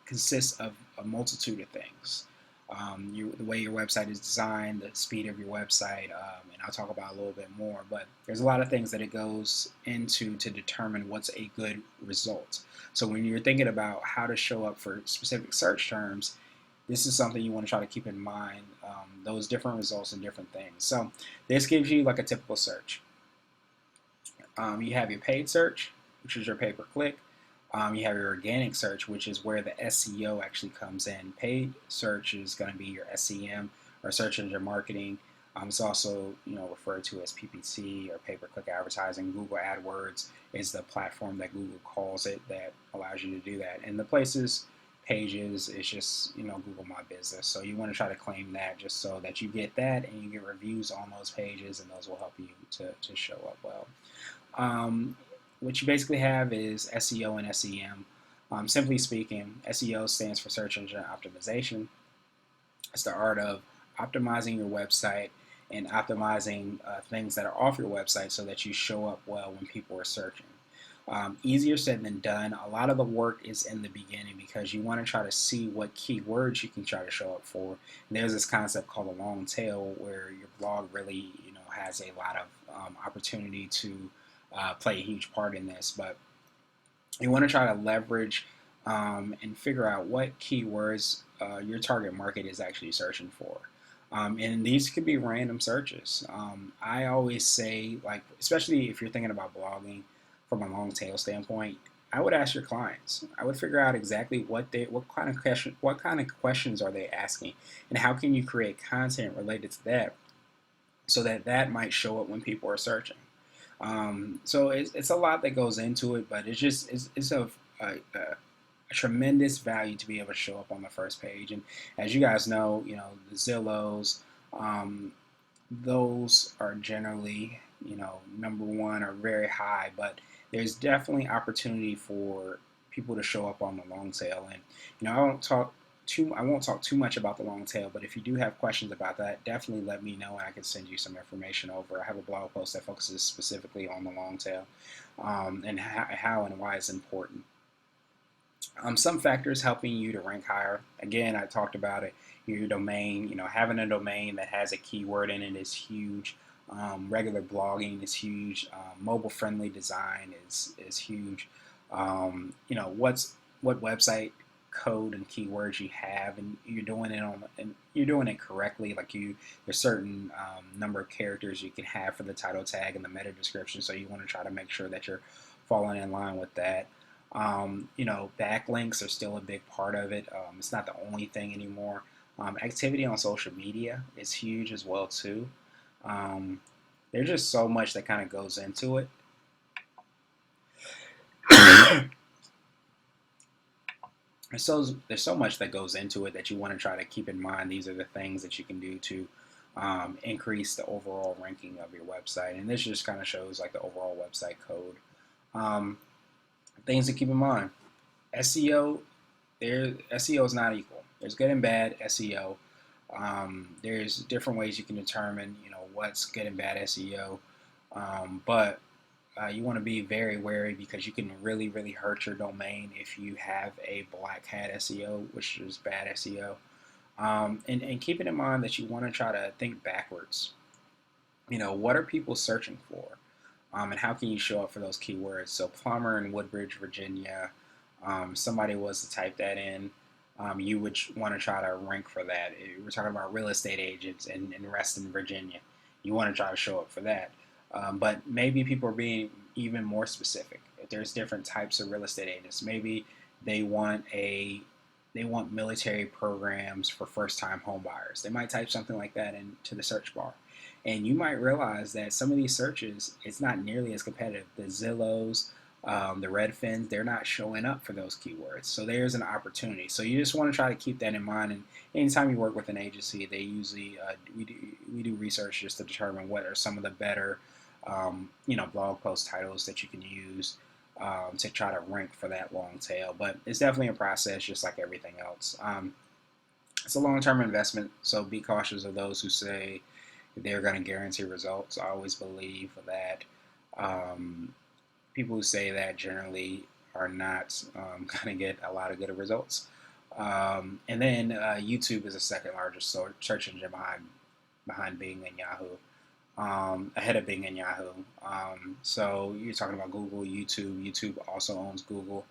Speaker 1: consists of a multitude of things. The way your website is designed, the speed of your website, and I'll talk about a little bit more, but there's a lot of things that it goes into to determine what's a good result. So when you're thinking about how to show up for specific search terms, this is something you want to try to keep in mind, those different results and different things. So this gives you like a typical search. You have your paid search, which is your pay-per-click. You have your organic search, which is where the SEO actually comes in. Paid search is going to be your SEM or search engine marketing. It's also referred to as PPC or pay-per-click advertising. Google AdWords is the platform that Google calls it that allows you to do that. And the places, pages, is just Google My Business. So you want to try to claim that just so that you get that and you get reviews on those pages, and those will help you to show up well. What you basically have is SEO and SEM. Simply speaking, SEO stands for search engine optimization. It's the art of optimizing your website and optimizing things that are off your website so that you show up well when people are searching. Easier said than done. A lot of the work is in the beginning because you want to try to see what keywords you can try to show up for. And there's this concept called a long tail where your blog really has a lot of opportunity to play a huge part in this, but you want to try to leverage and figure out what keywords your target market is actually searching for. And these could be random searches. I always say, especially if you're thinking about blogging from a long tail standpoint, I would ask your clients. I would figure out exactly what kind of questions are they asking, and how can you create content related to that, so that might show up when people are searching. So it's a lot that goes into it, but it's of a tremendous value to be able to show up on the first page. And as you guys know, the Zillows, those are generally number one or very high, but there's definitely opportunity for people to show up on the long tail. And I won't talk too much about the long tail, but if you do have questions about that, definitely let me know and I can send you some information over. I have a blog post that focuses specifically on the long tail and how and why it's important. Some factors helping you to rank higher. Again, I talked about it. Your domain, having a domain that has a keyword in it is huge. Regular blogging is huge. Mobile-friendly design is huge. What website code and keywords you have, and you're doing it correctly. There's certain number of characters you can have for the title tag and the meta description, so you want to try to make sure that you're falling in line with that. Backlinks are still a big part of it. It's not the only thing anymore. Activity on social media is huge as well too. There's just so much that kind of goes into it. There's so much that goes into it that you want to try to keep in mind. These are the things that you can do to increase the overall ranking of your website. And this just kind of shows the overall website code. Things to keep in mind. SEO is not equal. There's good and bad SEO. There's different ways you can determine what's good and bad SEO. But you want to be very wary because you can really, really hurt your domain if you have a black hat SEO, which is bad SEO. And keeping in mind that you want to try to think backwards. What are people searching for? And how can you show up for those keywords? So plumber in Woodbridge, Virginia, somebody was to type that in, you would want to try to rank for that. We're talking about real estate agents in Reston, Virginia. You want to try to show up for that. But maybe people are being even more specific. If there's different types of real estate agents, maybe they want military programs for first-time home buyers. They might type something like that into the search bar. And you might realize that some of these searches, it's not nearly as competitive. The Zillows, the Redfins, they're not showing up for those keywords. So there's an opportunity. So you just want to try to keep that in mind. And anytime you work with an agency, they usually, we do research just to determine what are some of the better, blog post titles that you can use to try to rank for that long tail. But it's definitely a process, just like everything else. It's a long-term investment, so be cautious of those who say they're going to guarantee results. I always believe that people who say that generally are not going to get a lot of good results. And then YouTube is the second largest search engine behind Bing and Yahoo, ahead of Bing and Yahoo. So you're talking about Google, YouTube. YouTube also owns Google.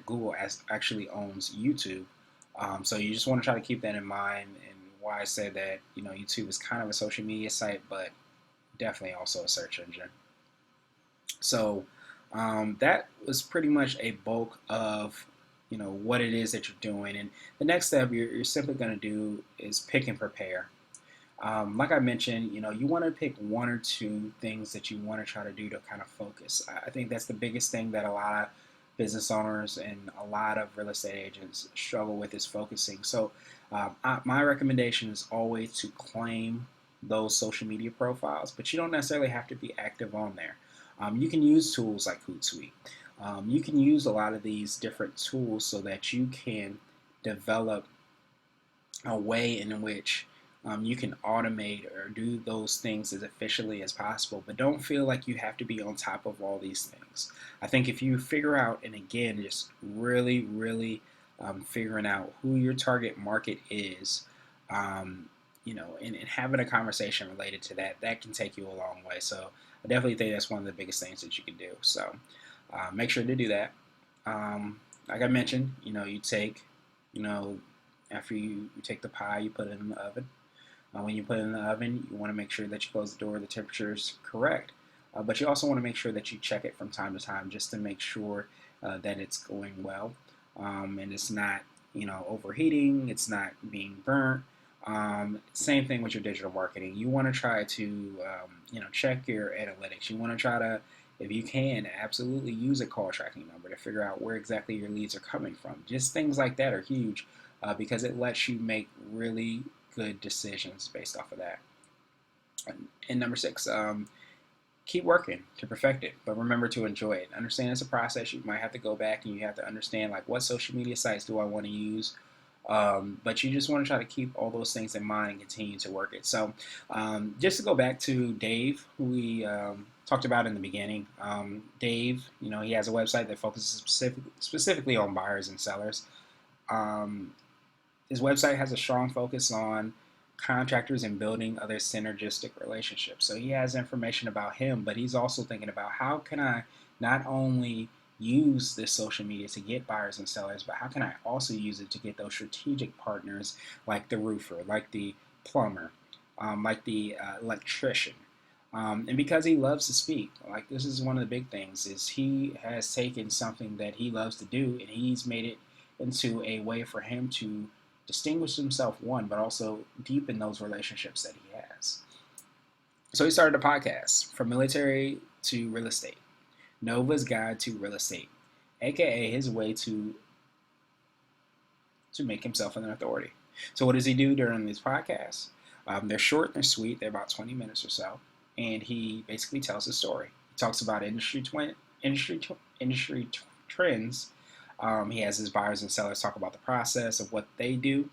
Speaker 1: Google actually owns YouTube. So you just want to try to keep that in mind. And why I say that, YouTube is kind of a social media site, but definitely also a search engine. So that was pretty much a bulk of what it is that you're doing. And the next step you're simply going to do is pick and prepare. Like I mentioned, you want to pick one or two things that you want to try to do to kind of focus. I think that's the biggest thing that a lot of business owners and a lot of real estate agents struggle with, is focusing. So my recommendation is always to claim those social media profiles, but you don't necessarily have to be active on there. You can use tools like Hootsuite. You can use a lot of these different tools so that you can develop a way in which you can automate or do those things as efficiently as possible, but don't feel like you have to be on top of all these things. I think if you figure out, and again, just really, really figuring out who your target market is, and having a conversation related to that, that can take you a long way. So I definitely think that's one of the biggest things that you can do. So make sure to do that. Like I mentioned, you take, after you take the pie, you put it in the oven. When you put it in the oven, you want to make sure that you close the door, the temperature is correct. But you also want to make sure that you check it from time to time just to make sure that it's going well. And it's not, overheating, it's not being burnt. Same thing with your digital marketing. You want to try to, check your analytics. You want to try to, if you can, absolutely use a call tracking number to figure out where exactly your leads are coming from. Just things like that are huge because it lets you make really good decisions based off of that. And number 6, keep working to perfect it, but remember to enjoy it. Understand it's a process. You might have to go back and you have to understand, like, what social media sites do I want to use? But you just want to try to keep all those things in mind and continue to work it. So just to go back to Dave, who we talked about in the beginning. Dave, he has a website that focuses specifically on buyers and sellers. His website has a strong focus on contractors and building other synergistic relationships. So he has information about him, but he's also thinking about, how can I not only use this social media to get buyers and sellers, but how can I also use it to get those strategic partners like the roofer, like the plumber, like the electrician. And because he loves to speak, like, this is one of the big things, is he has taken something that he loves to do and he's made it into a way for him to distinguish himself, one, but also deepen those relationships that he has. So he started a podcast, From Military to Real Estate, Nova's Guide to Real Estate, aka his way to make himself an authority. So what does he do during these podcasts? They're short and they're sweet. They're about 20 minutes or so, and he basically tells his story. He talks about industry trends. He has his buyers and sellers talk about the process of what they do.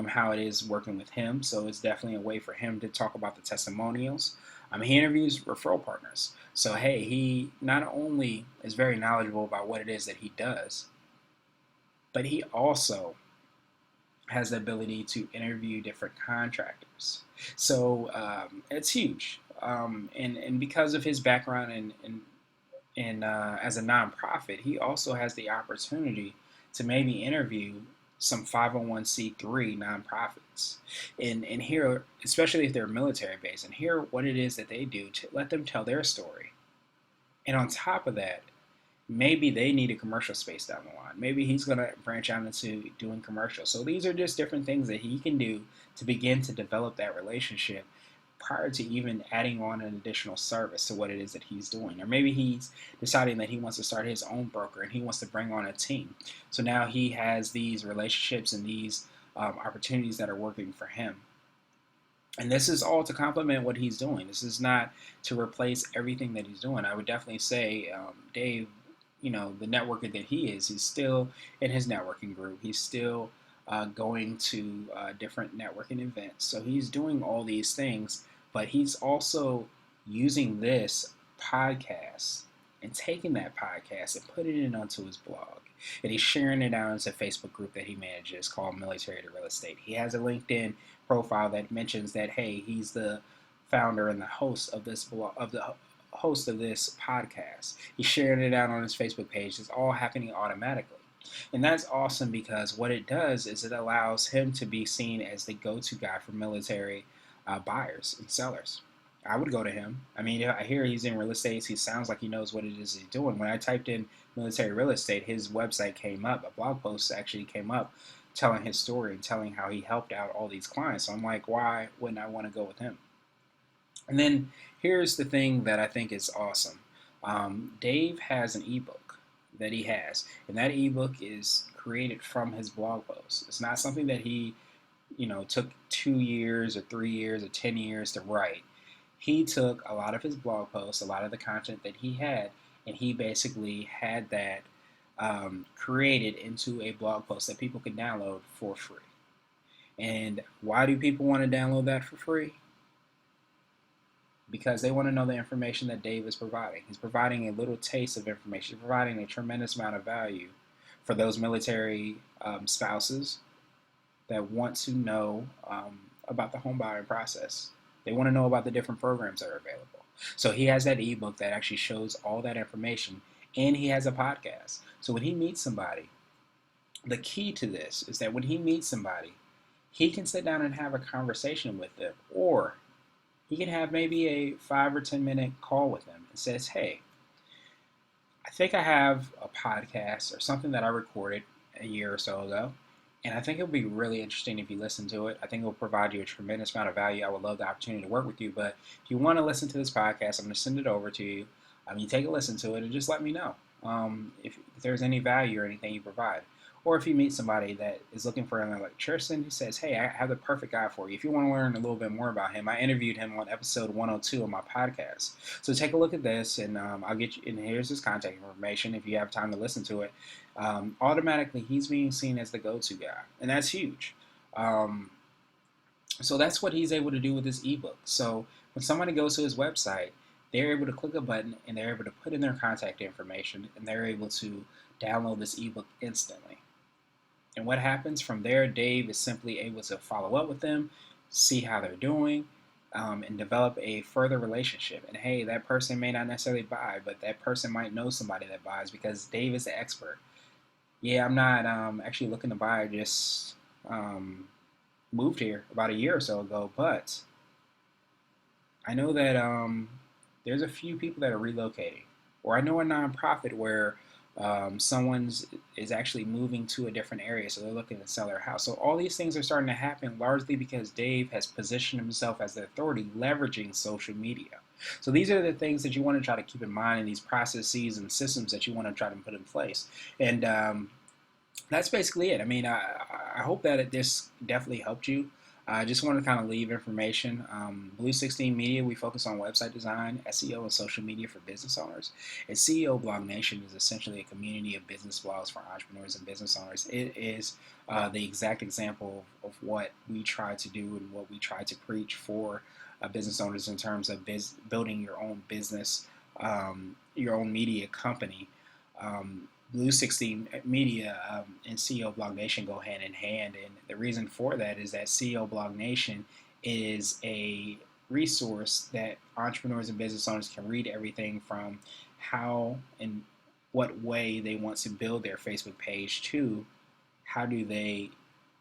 Speaker 1: how it is working with him. So it's definitely a way for him to talk about the testimonials. He interviews referral partners. So, hey, he not only is very knowledgeable about what it is that he does, but he also has the ability to interview different contractors. So it's huge. And because of his background in as a nonprofit, he also has the opportunity to maybe interview some 501c3 nonprofits and hear, especially if they're military based, and hear what it is that they do to let them tell their story. And on top of that, maybe they need a commercial space down the line. Maybe he's going to branch out into doing commercials. So these are just different things that he can do to begin to develop that relationship prior to even adding on an additional service to what it is that he's doing. Or maybe he's deciding that he wants to start his own broker and he wants to bring on a team. So now he has these relationships and these opportunities that are working for him. And this is all to complement what he's doing. This is not to replace everything that he's doing. I would definitely say Dave, the networker that he is, he's still in his networking group. He's still going to different networking events. So he's doing all these things, but he's also using this podcast and taking that podcast and putting it onto his blog. And he's sharing it out into a Facebook group that he manages called Military to Real Estate. He has a LinkedIn profile that mentions that, hey, he's the founder and the host of this blog, of the host of this podcast. He's sharing it out on his Facebook page. It's all happening automatically. And that's awesome because what it does is it allows him to be seen as the go-to guy for military buyers and sellers. I would go to him. I mean, I hear he's in real estate. He sounds like he knows what it is he's doing. When I typed in military real estate, his website came up. A blog post actually came up telling his story and telling how he helped out all these clients. So I'm like, why wouldn't I want to go with him? And then here's the thing that I think is awesome. Dave has an ebook that he has, and that ebook is created from his blog posts. It's not something that he, took 2 years or 3 years or 10 years to write. He took a lot of his blog posts, a lot of the content that he had, and he basically had that created into a blog post that people could download for free. And why do people want to download that for free? Because they want to know the information that Dave is providing. He's providing a little taste of information. He's providing a tremendous amount of value for those military spouses that want to know about the home buying process. They want to know about the different programs that are available. So he has that ebook that actually shows all that information, and he has a podcast. So when he meets somebody, the key to this is that when he meets somebody, he can sit down and have a conversation with them, or he can have maybe a 5 or 10 minute call with them and says, hey, I think I have a podcast or something that I recorded a year or so ago, and I think it would be really interesting if you listen to it. I think it will provide you a tremendous amount of value. I would love the opportunity to work with you, but if you want to listen to this podcast, I'm going to send it over to you. You take a listen to it and just let me know if there's any value or anything you provide. Or if you meet somebody that is looking for an electrician, he says, hey, I have the perfect guy for you. If you want to learn a little bit more about him, I interviewed him on episode 102 of my podcast. So take a look at this, and I'll get you, and here's his contact information if you have time to listen to it. Automatically, he's being seen as the go-to guy, and that's huge. So that's what he's able to do with this ebook. So when somebody goes to his website, they're able to click a button, and they're able to put in their contact information, and they're able to download this ebook instantly. And what happens from there, Dave is simply able to follow up with them, see how they're doing, and develop a further relationship. And hey, that person may not necessarily buy, but that person might know somebody that buys because Dave is the expert. Yeah, I'm not actually looking to buy, I just moved here about a year or so ago, but I know that there's a few people that are relocating. Or I know a nonprofit where someone is actually moving to a different area, so they're looking to sell their house. So all these things are starting to happen largely because Dave has positioned himself as the authority, leveraging social media. So these are the things that you want to try to keep in mind in these processes and systems that you want to try to put in place. And that's basically it. I mean, I hope that this definitely helped you. I just want to kind of leave information. Blue 16 Media, we focus on website design, SEO, and social media for business owners. And CEO Blog Nation is essentially a community of business blogs for entrepreneurs and business owners. It is the exact example of what we try to do and what we try to preach for business owners in terms of building your own business, your own media company. Blue 16 Media and CEO Blog Nation go hand in hand, and the reason for that is that CEO Blog Nation is a resource that entrepreneurs and business owners can read everything from how and what way they want to build their Facebook page to how do they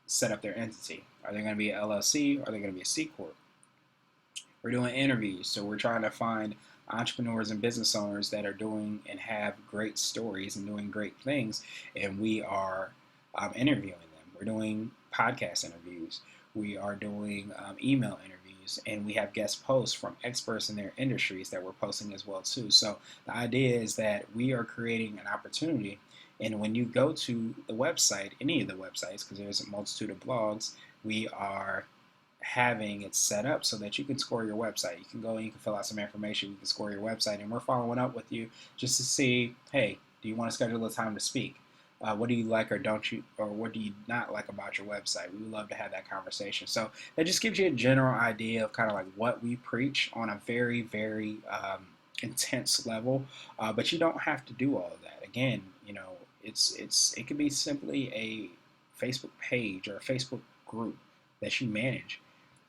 Speaker 1: set up their entity. Are they going to be an LLC? Are they going to be a C Corp? We're doing interviews, so we're trying to find entrepreneurs and business owners that are doing and have great stories and doing great things, and we are interviewing them. We're doing podcast interviews. We are doing email interviews, and we have guest posts from experts in their industries that we're posting as well too. So the idea is that we are creating an opportunity, and when you go to the website, any of the websites, because there's a multitude of blogs, we are having it set up so that you can score your website. You can go and you can fill out some information, you can score your website, and we're following up with you just to see, hey, do you want to schedule a time to speak? What do you like or don't you, or what do you not like about your website? We would love to have that conversation. So that just gives you a general idea of kind of like what we preach on a very, very intense level. But you don't have to do all of that. Again, it could be simply a Facebook page or a Facebook group that you manage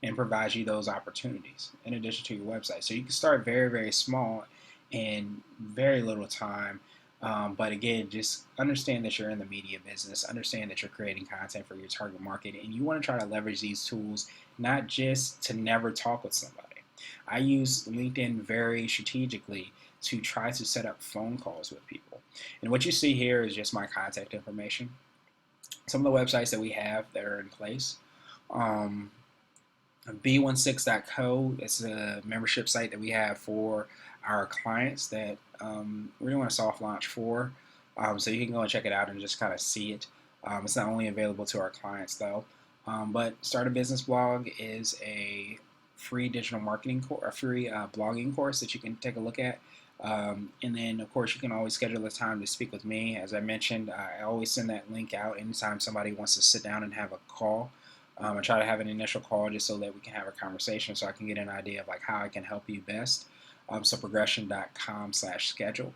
Speaker 1: and provides you those opportunities in addition to your website. So you can start very, very small in very little time. But again, just understand that you're in the media business, understand that you're creating content for your target market, and you want to try to leverage these tools not just to never talk with somebody. I use LinkedIn very strategically to try to set up phone calls with people. And what you see here is just my contact information. Some of the websites that we have that are in place. B16.co is a membership site that we have for our clients that we're doing a soft launch for. So you can go and check it out and just kind of see it. It's not only available to our clients though, but Start a Business Blog is a free digital marketing course, a free blogging course that you can take a look at. And then, of course, you can always schedule a time to speak with me. As I mentioned, I always send that link out anytime somebody wants to sit down and have a call. I try to have an initial call just so that we can have a conversation so I can get an idea of like how I can help you best. So progression.com/schedule.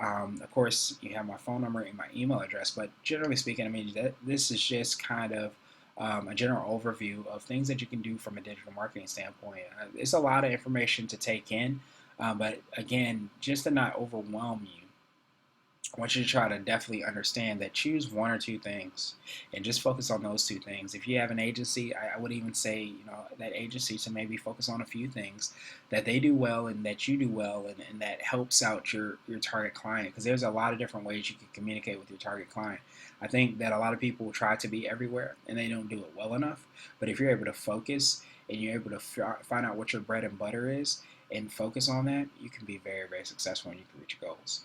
Speaker 1: Of course, you have my phone number and my email address, but generally speaking, I mean, this is just kind of a general overview of things that you can do from a digital marketing standpoint. It's a lot of information to take in, but again, just to not overwhelm you, I want you to try to definitely understand that choose one or two things and just focus on those two things. If you have an agency, I would even say, that agency to maybe focus on a few things that they do well and that you do well and that helps out your target client, because there's a lot of different ways you can communicate with your target client. I think that a lot of people try to be everywhere and they don't do it well enough. But if you're able to focus and you're able to find out what your bread and butter is and focus on that, you can be very, very successful and you can reach your goals.